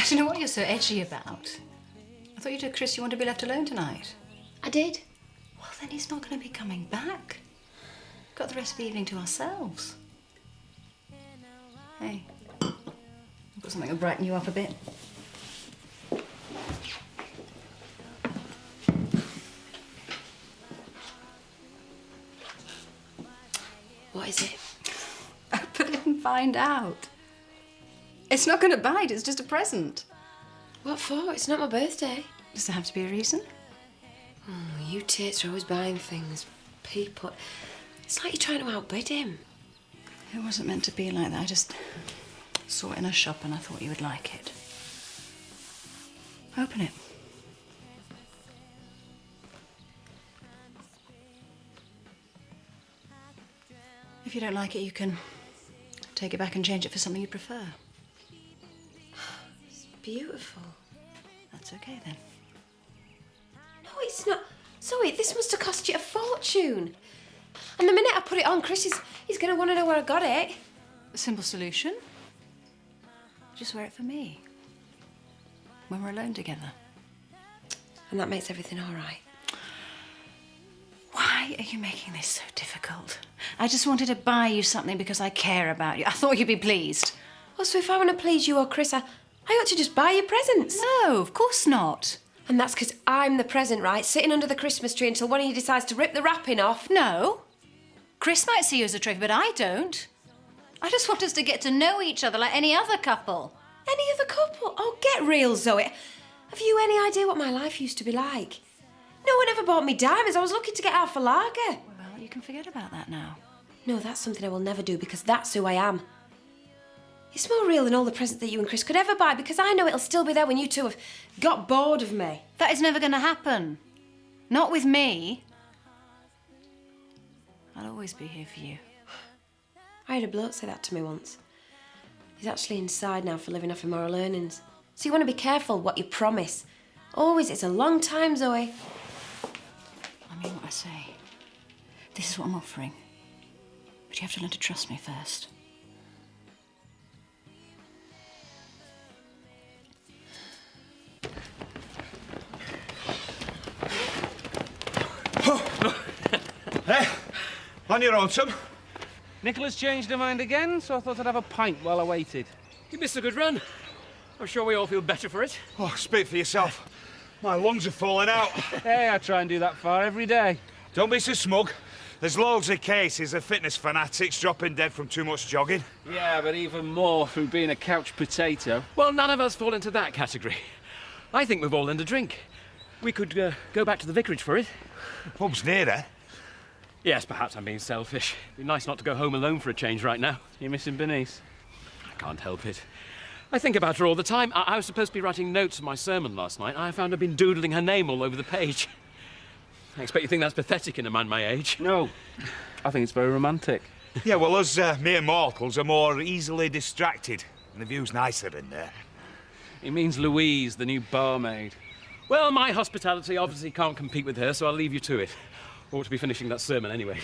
don't know what you're so edgy about. I thought you told Chris you want to be left alone tonight. I did. Well, then he's not going to be coming back. Got the rest of the evening to ourselves. Hey, I've got something to brighten you up a bit. What is it? Open it and find out. It's not going to bite, it's just a present. What for? It's not my birthday. Does there have to be a reason? Oh, you tits are always buying things. People. It's like you're trying to outbid him. It wasn't meant to be like that. I just saw it in a shop and I thought you would like it. Open it. If you don't like it, you can take it back and change it for something you prefer. It's beautiful. That's okay then. No, it's not. Zoe, this must have cost you a fortune. And the minute I put it on, Chris he's going to want to know where I got it. A simple solution. Just wear it for me. When we're alone together. And that makes everything all right. Why are you making this so difficult? I just wanted to buy you something because I care about you. I thought you'd be pleased. Oh, so if I want to please you or Chris, I ought to just buy you presents. No, of course not. And that's because I'm the present, right? Sitting under the Christmas tree until one of you decides to rip the wrapping off. No. Chris might see you as a trophy, but I don't. I just want us to get to know each other like any other couple. Any other couple? Oh, get real, Zoe. Have you any idea what my life used to be like? No one ever bought me diamonds. I was lucky to get out for lager. Well, you can forget about that now. No, that's something I will never do because that's who I am. It's more real than all the presents that you and Chris could ever buy because I know it'll still be there when you two have got bored of me. That is never going to happen. Not with me. I'll always be here for you. I had a bloke say that to me once. He's actually inside now for living off immoral earnings. So you want to be careful what you promise. Always, it's a long time, Zoe. I mean what I say. This is what I'm offering. But you have to learn to trust me first. Hey, on your own, Tom. Nicola's changed her mind again, so I thought I'd have a pint while I waited. You missed a good run. I'm sure we all feel better for it. Oh, speak for yourself. My lungs are falling out. Hey, I try and do that far every day. Don't be so smug. There's loads of cases of fitness fanatics dropping dead from too much jogging. Yeah, but even more through being a couch potato. Well, none of us fall into that category. I think we've all earned a drink. We could go back to the vicarage for it. The pub's nearer. Yes, perhaps I'm being selfish. It'd be nice not to go home alone for a change right now. You're missing Bernice. I can't help it. I think about her all the time. I was supposed to be writing notes for my sermon last night. I found I'd been doodling her name all over the page. I expect you think that's pathetic in a man my age. No, I think it's very romantic. Yeah, well, us mere mortals are more easily distracted. And the view's nicer in there. It means Louise, the new barmaid. Well, my hospitality obviously can't compete with her, so I'll leave you to it. Ought to be finishing that sermon anyway.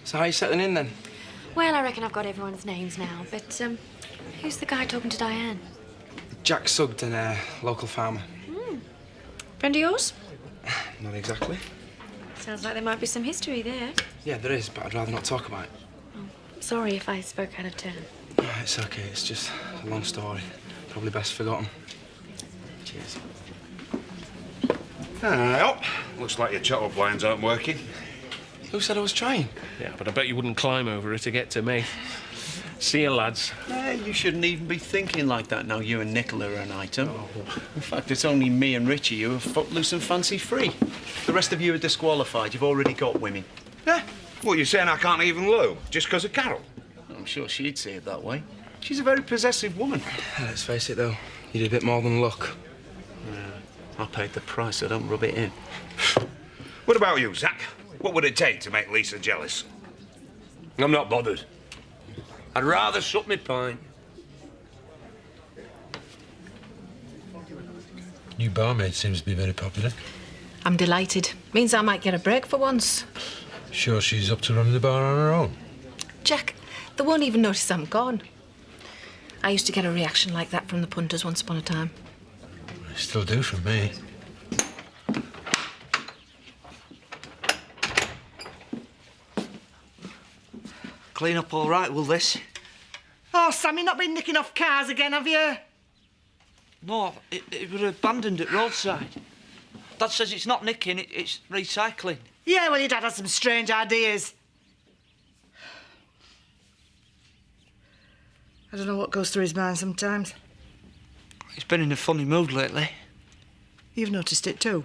So how are you settling in then? Well, I reckon I've got everyone's names now, but who's the guy talking to Diane? Jack Sugden, a local farmer. Friend of yours? Not exactly. Sounds like there might be some history there. Yeah, there is, but I'd rather not talk about it. Sorry if I spoke out of turn. It's okay, it's just a long story. Probably best forgotten. Cheers. Oh, looks like your chop-up lines aren't working. Who said I was trying? Yeah, but I bet you wouldn't climb over it to get to me. See you, lads. You shouldn't even be thinking like that now you and Nicola are an item. In fact, it's only me and Richie who are footloose and fancy-free. The rest of you are disqualified. You've already got women. Yeah? What, you're saying I can't even loo, just because of Carol? I'm sure she'd see it that way. She's a very possessive woman. Let's face it, though. You did a bit more than look. Yeah, I paid the price, so don't rub it in. What about you, Zach? What would it take to make Lisa jealous? I'm not bothered. I'd rather suck my pint. New barmaid seems to be very popular. I'm delighted. Means I might get a break for once. Sure she's up to running the bar on her own? Jack, they won't even notice I'm gone. I used to get a reaction like that from the punters once upon a time. They still do from me. Clean up all right, will this? Oh, Sam, you've not been nicking off cars again, have you? No, it was abandoned at roadside. Dad says it's not nicking, it's recycling. Yeah, well, your dad has some strange ideas. I don't know what goes through his mind sometimes. He's been in a funny mood lately. You've noticed it too?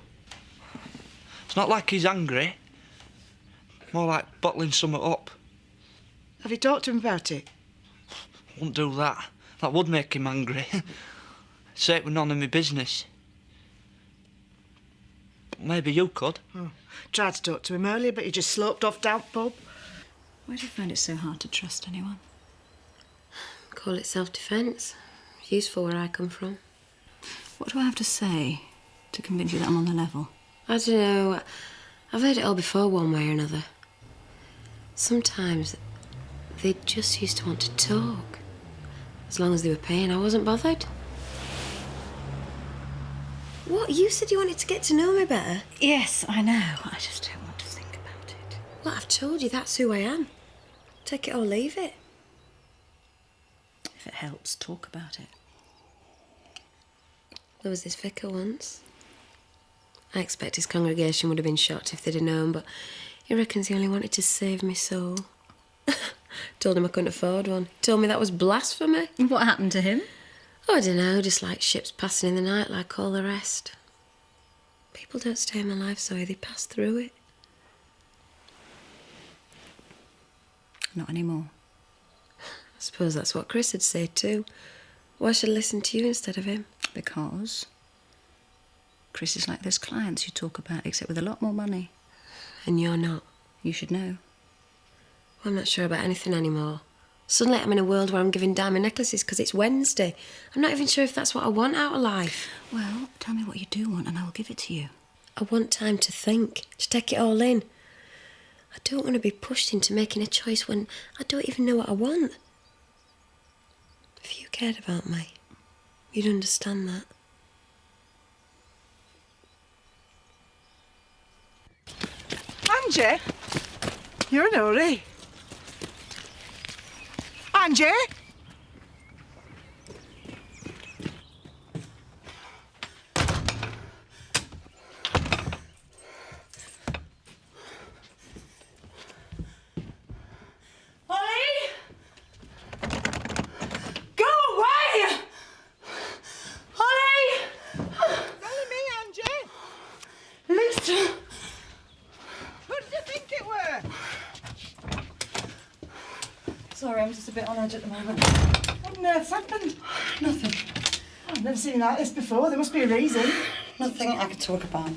It's not like he's angry. More like bottling something up. Have you talked to him about it? Wouldn't do that. That would make him angry. Say it were none of my business. But maybe you could. Oh. Tried to talk to him earlier, but he just sloped off down pub. Why do you find it so hard to trust anyone? Call it self-defence. Useful where I come from. What do I have to say to convince you that I'm on the level? I don't know. I've heard it all before one way or another. Sometimes they just used to want to talk. As long as they were paying, I wasn't bothered. What? You said you wanted to get to know me better? Yes, I know. I just don't want to think about it. Well, I've told you that's who I am. Take it or leave it. If it helps, talk about it. There was this vicar once. I expect his congregation would have been shocked if they'd have known, but he reckons he only wanted to save my soul. Told him I couldn't afford one. Told me that was blasphemy. What happened to him? Oh, I don't know, just like ships passing in the night like all the rest. People don't stay in my life, so they pass through it. Not anymore. I suppose that's what Chris would say too. Why should I listen to you instead of him? Because Chris is like those clients you talk about, except with a lot more money. And you're not. You should know. Well, I'm not sure about anything anymore. Suddenly I'm in a world where I'm giving diamond necklaces because it's Wednesday. I'm not even sure if that's what I want out of life. Well, tell me what you do want and I will give it to you. I want time to think, to take it all in. I don't want to be pushed into making a choice when I don't even know what I want. If you cared about me, you'd understand that. Angie? You're in a hurry. Angie? Sorry, I'm just a bit on edge at the moment. What on earth's happened? Nothing. I've never seen like this before. There must be a reason. Nothing I can talk about.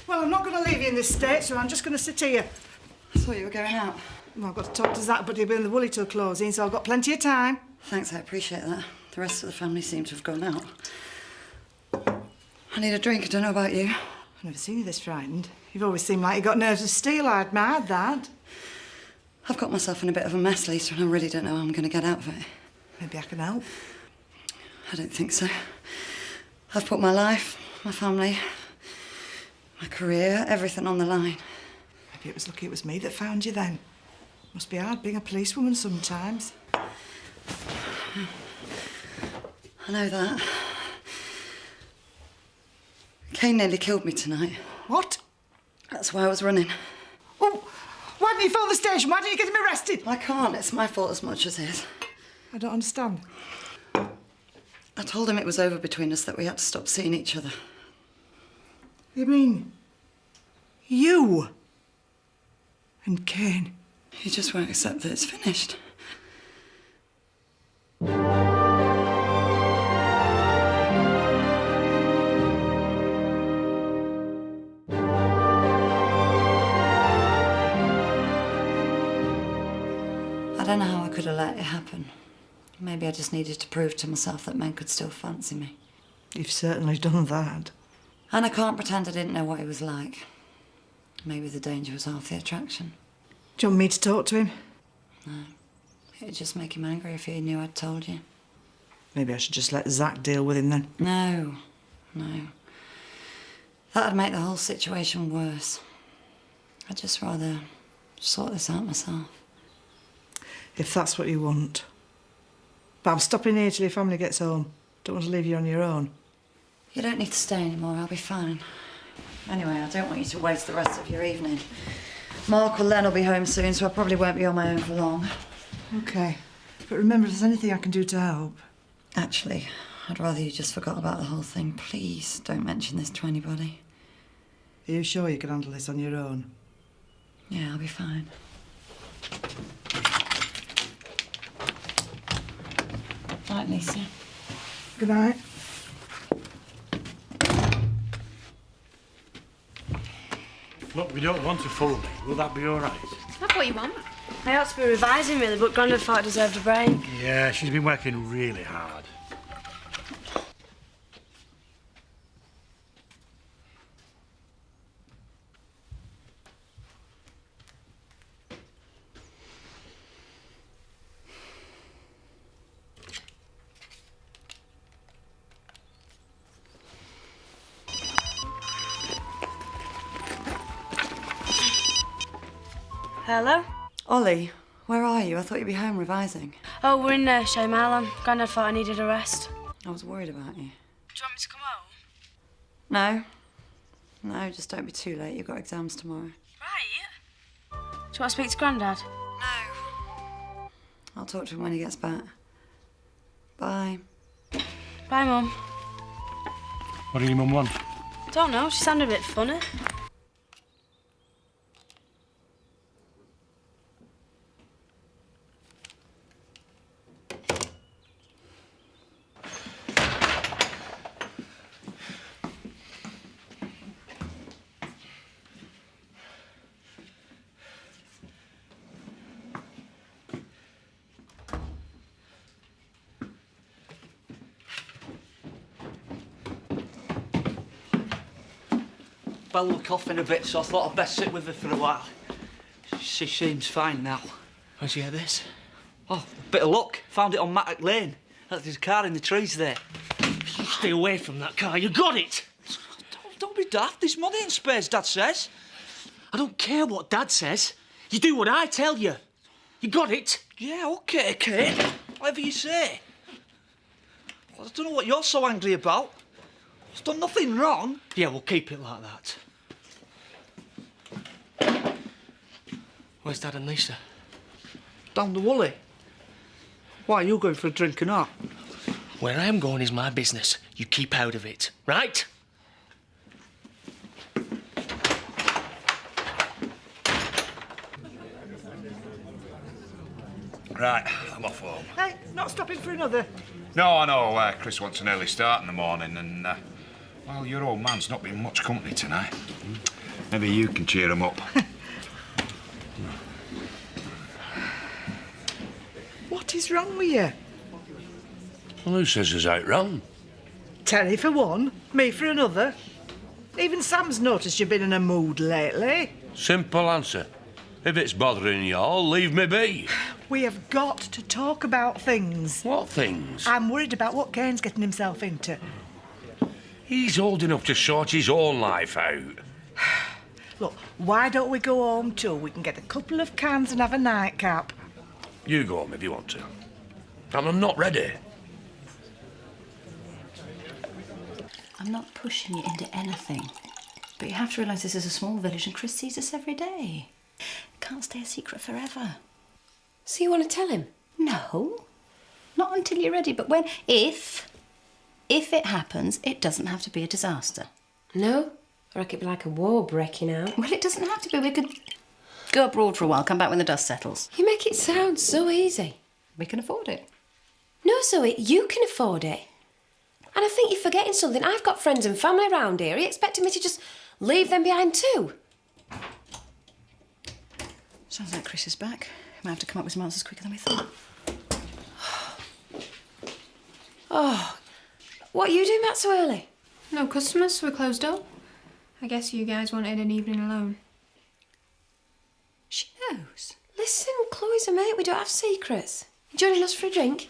Well, I'm not going to leave you in this state, so I'm just going to sit here. I thought you were going out. Well, I've got to talk to Zach, but he'll be in the Woolly till closing, so I've got plenty of time. Thanks, I appreciate that. The rest of the family seem to have gone out. I need a drink. I don't know about you. I've never seen you this frightened. You've always seemed like you got nerves of steel. I admired that. I've got myself in a bit of a mess, Lisa, and I really don't know how I'm going to get out of it. Maybe I can help. I don't think so. I've put my life, my family, my career, everything on the line. Maybe it was lucky it was me that found you then. Must be hard being a policewoman sometimes. I know that. Kane nearly killed me tonight. What? That's why I was running. Oh, why didn't you phone the station? Why didn't you get him arrested? I can't. It's my fault as much as his. I don't understand. I told him it was over between us, that we had to stop seeing each other. You mean you and Kane? He just won't accept that it's finished. I don't know how I could have let it happen. Maybe I just needed to prove to myself that men could still fancy me. You've certainly done that. And I can't pretend I didn't know what he was like. Maybe the danger was half the attraction. Do you want me to talk to him? No. It'd just make him angry if he knew I'd told you. Maybe I should just let Zach deal with him then. No. That'd make the whole situation worse. I'd just rather sort this out myself. If that's what you want. But I'm stopping here till your family gets home. Don't want to leave you on your own. You don't need to stay anymore, I'll be fine. Anyway, I don't want you to waste the rest of your evening. Mark or Len will be home soon, so I probably won't be on my own for long. OK. But remember, if there's anything I can do to help... Actually, I'd rather you just forgot about the whole thing. Please don't mention this to anybody. Are you sure you can handle this on your own? Yeah, I'll be fine. Night, Lisa. Good night. Look, we don't want to fool me. Will that be all right? That's what you want. I ought to be revising, really, but Grandad thought I deserved a break. Yeah, she's been working really hard. Hello? Ollie, where are you? I thought you'd be home revising. Oh, we're in Shaymalon. Grandad thought I needed a rest. I was worried about you. Do you want me to come home? No, just don't be too late. You've got exams tomorrow. Right. Do you want to speak to Grandad? No. I'll talk to him when he gets back. Bye. Bye, Mum. What do your mum want? Don't know, she sounded a bit funny. Belle was coughing a bit, so I thought I'd best sit with her for a while. She seems fine now. Where'd you get this? Oh, a bit of luck. Found it on Mattock Lane. There's a car in the trees there. Stay away from that car. You got it! Don't be daft. There's money in spares, Dad says. I don't care what Dad says. You do what I tell you. You got it? Yeah, OK, Kate. Whatever you say. Well, I don't know what you're so angry about. I've done nothing wrong. Yeah, we'll keep it like that. Where's Dad and Lisa? Down the Woolley. Why, are you going for a drink or not? Where I'm going is my business. You keep out of it, right? Right, I'm off home. Hey, not stopping for another. No, I know. Chris wants an early start in the morning, and well, your old man's not been much company tonight. Maybe you can cheer him up. What is wrong with you? Well, who says there's out wrong? Terry for one, me for another. Even Sam's noticed you've been in a mood lately. Simple answer. If it's bothering you all, leave me be. We have got to talk about things. What things? I'm worried about what Kane's getting himself into. He's old enough to sort his own life out. Look, why don't we go home till we can get a couple of cans and have a nightcap? You go home if you want to. And I'm not ready. I'm not pushing you into anything. But you have to realise this is a small village and Chris sees us every day. It can't stay a secret forever. So you want to tell him? No. Not until you're ready. But when... If it happens, it doesn't have to be a disaster. No? I reckon it'd be like a war breaking out. Well, it doesn't have to be. We could go abroad for a while, come back when the dust settles. You make it sound so easy. We can afford it. No, Zoe, you can afford it. And I think you're forgetting something. I've got friends and family around here. Are you expecting me to just leave them behind too? Sounds like Chris is back. He might have to come up with some answers quicker than we thought. Oh, What are you doing back so early? No customers, so we're closed up. I guess you guys wanted an evening alone. She knows. Listen, Chloe's a mate. We don't have secrets. You joining us for a drink?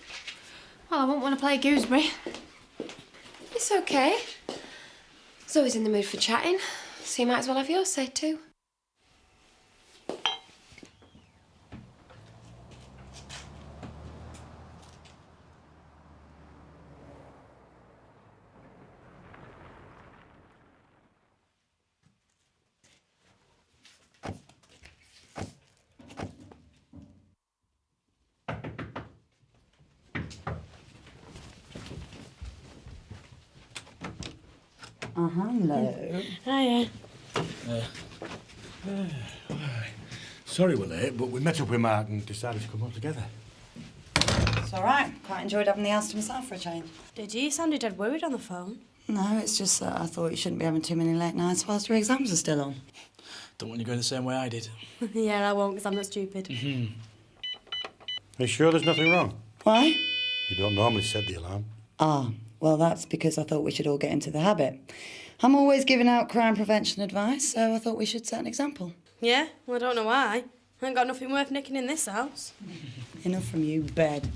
Well, I won't want to play gooseberry. It's okay. Zoe's in the mood for chatting, so you might as well have your say too. Hello. Hiya. Sorry we're late, but we met up with Mark and decided to come all together. It's all right. Quite enjoyed having the house to myself for a change. Did you? You sounded dead worried on the phone. No, it's just that I thought you shouldn't be having too many late nights whilst your exams are still on. Don't want you going the same way I did. Yeah, I won't, because I'm not stupid. Are you sure there's nothing wrong? Why? You don't normally set the alarm. Ah, well, that's because I thought we should all get into the habit. I'm always giving out crime prevention advice, so I thought we should set an example. Yeah? Well, I don't know why. I ain't got nothing worth nicking in this house. Enough from you, bed.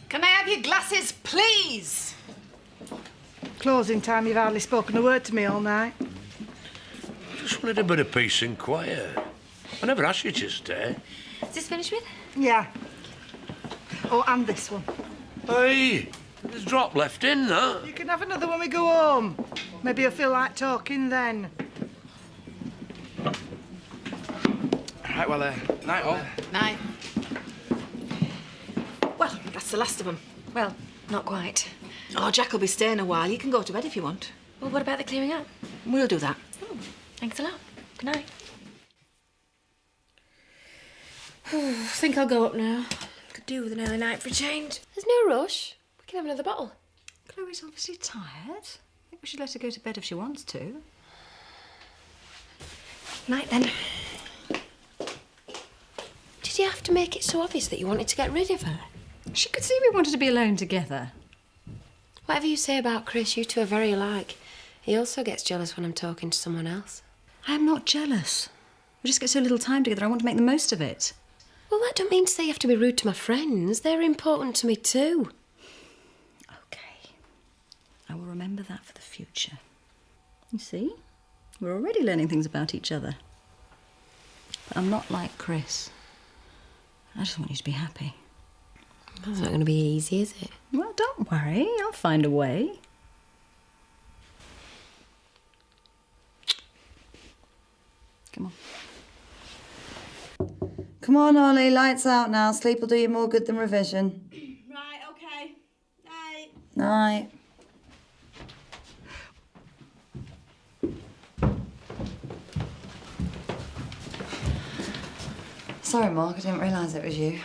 Can I have your glasses, please? Closing time, you've hardly spoken a word to me all night. Just wanted a bit of peace and quiet. I never asked you to stay. Is this finished with? Yeah. Oh, and this one. Hey, there's a drop left in, that. You can have another when we go home. Maybe you'll feel like talking then. Right, well, night all. Night. Well, that's the last of them. Well, not quite. Oh, Jack will be staying a while. You can go to bed if you want. Well, what about the clearing up? We'll do that. Oh, thanks a lot. Good night. I think I'll go up now. Could do with an early night for a change. There's no rush. We can have another bottle. Chloe's obviously tired. I think we should let her go to bed if she wants to. Night then. Did you have to make it so obvious that you wanted to get rid of her? She could see we wanted to be alone together. Whatever you say about Chris, you two are very alike. He also gets jealous when I'm talking to someone else. I'm not jealous. We just get so little time together. I want to make the most of it. Well, that don't mean to say you have to be rude to my friends. They're important to me too. OK. I will remember that for the future. You see? We're already learning things about each other. But I'm not like Chris. I just want you to be happy. That's not going to be easy, is it? Well, don't worry. I'll find a way. Come on. Come on, Ollie, lights out now. Sleep will do you more good than revision. Right, OK. Night. Night. Sorry, Mark, I didn't realise it was you.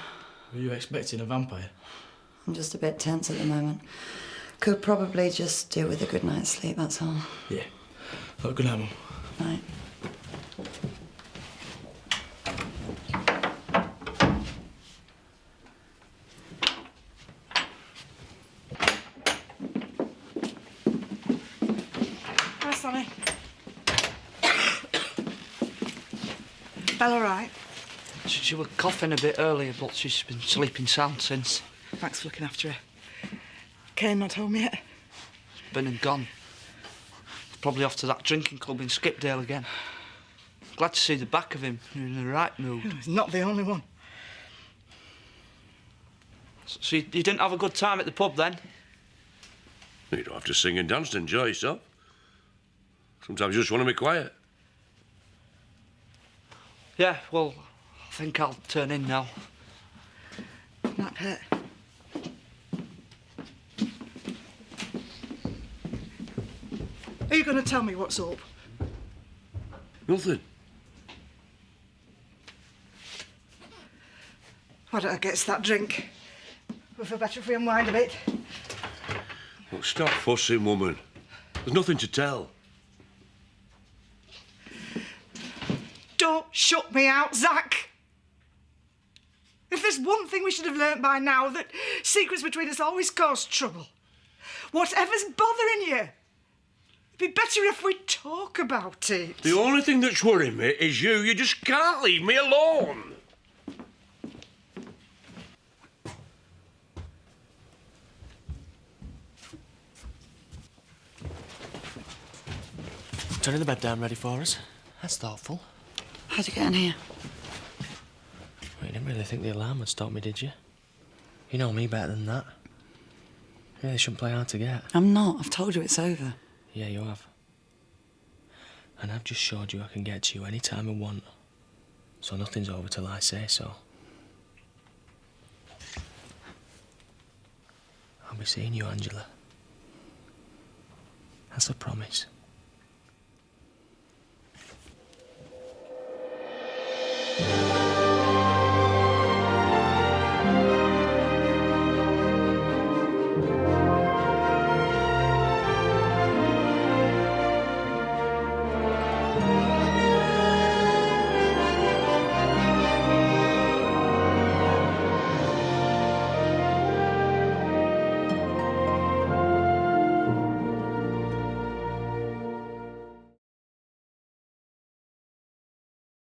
Were you expecting a vampire? I'm just a bit tense at the moment. Could probably just do with a good night's sleep, that's all. Yeah. Oh, good night, Mum. Night. Hi, Sonny. Belle all right? She was coughing a bit earlier, but she's been sleeping sound since. Thanks for looking after her. Kane not home yet? Been and gone. Probably off to that drinking club in Skipdale again. Glad to see the back of him. You're in the right mood. He's not the only one. So you didn't have a good time at the pub then? You don't have to sing and dance to enjoy yourself. Sometimes you just want to be quiet. Yeah, well, I think I'll turn in now. Night, Pet. Are you going to tell me what's up? Nothing. Why don't I get us that drink? We'll feel better if we unwind a bit. Look, stop fussing, woman. There's nothing to tell. shut me out, Zach. If there's one thing we should have learnt by now, that secrets between us always cause trouble. Whatever's bothering you, it'd be better if we talk about it. The only thing that's worrying me is you. You just can't leave me alone. Turning the bed down ready for us. That's thoughtful. How'd you get in here? Well, you didn't really think the alarm would stop me, did you? You know me better than that. You really shouldn't play hard to get. I'm not. I've told you it's over. Yeah, you have. And I've just showed you I can get to you any time I want. So nothing's over till I say so. I'll be seeing you, Angela. That's a promise.